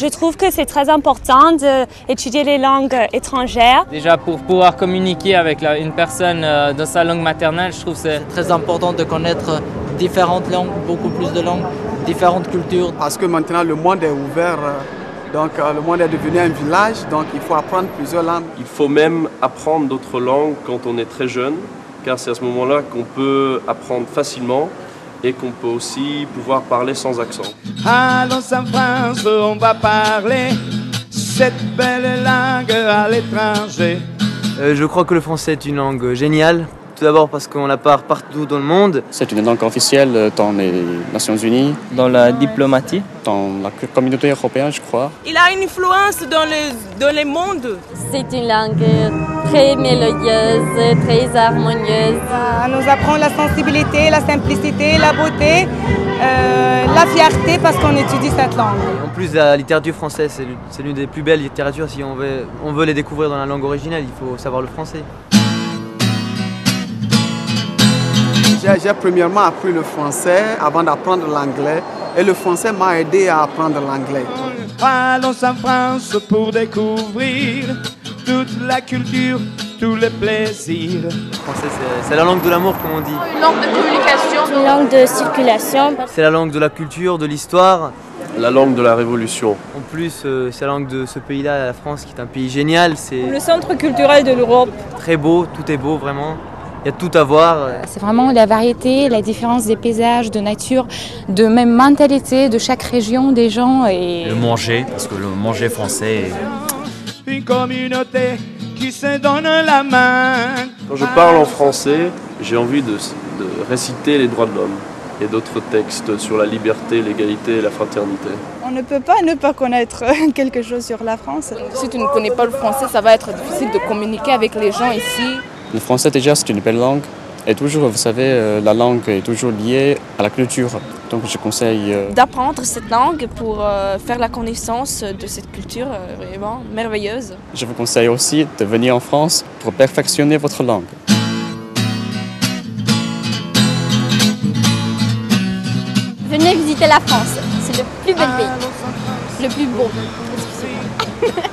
Je trouve que c'est très important d'étudier les langues étrangères. Déjà pour pouvoir communiquer avec une personne dans sa langue maternelle, je trouve que c'est très important de connaître différentes langues, beaucoup plus de langues, différentes cultures. Parce que maintenant le monde est ouvert, donc le monde est devenu un village, donc il faut apprendre plusieurs langues. Il faut même apprendre d'autres langues quand on est très jeune, car c'est à ce moment-là qu'on peut apprendre facilement et qu'on peut aussi pouvoir parler sans accent. Allons en France, on va parler cette belle langue à l'étranger. Je crois que le français est une langue géniale. Tout d'abord parce qu'on la parle partout dans le monde. C'est une langue officielle dans les Nations Unies. dans la diplomatie. Dans la communauté européenne, je crois. Il a une influence dans le monde. C'est une langue très mélodieuse, très harmonieuse. Elle nous apprend la sensibilité, la simplicité, la beauté, la fierté parce qu'on étudie cette langue. En plus, la littérature française, c'est l'une des plus belles littératures. Si on veut les découvrir dans la langue originale, il faut savoir le français. J'ai premièrement appris le français avant d'apprendre l'anglais et le français m'a aidé à apprendre l'anglais. Allons en France pour découvrir toute la culture, tous les plaisirs. Le français, c'est la langue de l'amour, comme on dit. Une langue de communication. Une langue de circulation. C'est la langue de la culture, de l'histoire. La langue de la Révolution. En plus, c'est la langue de ce pays-là, la France, qui est un pays génial. C'est Le centre culturel de l'Europe. très beau, tout est beau, vraiment. Il y a tout à voir. C'est vraiment la variété, la différence des paysages, de nature, de même mentalité de chaque région des gens. Et le manger, parce que le manger français Une communauté qui se donne la main. Quand je parle en français, j'ai envie de réciter les droits de l'homme et d'autres textes sur la liberté, l'égalité et la fraternité. On ne peut pas ne pas connaître quelque chose sur la France. Si tu ne connais pas le français, ça va être difficile de communiquer avec les gens ici. Le français, déjà, c'est une belle langue. Et toujours, vous savez, la langue est toujours liée à la culture. Donc, je conseille D'apprendre cette langue pour faire la connaissance de cette culture vraiment merveilleuse. Je vous conseille aussi de venir en France pour perfectionner votre langue. Venez visiter la France, c'est le plus bel pays, le plus beau. Excusez-moi.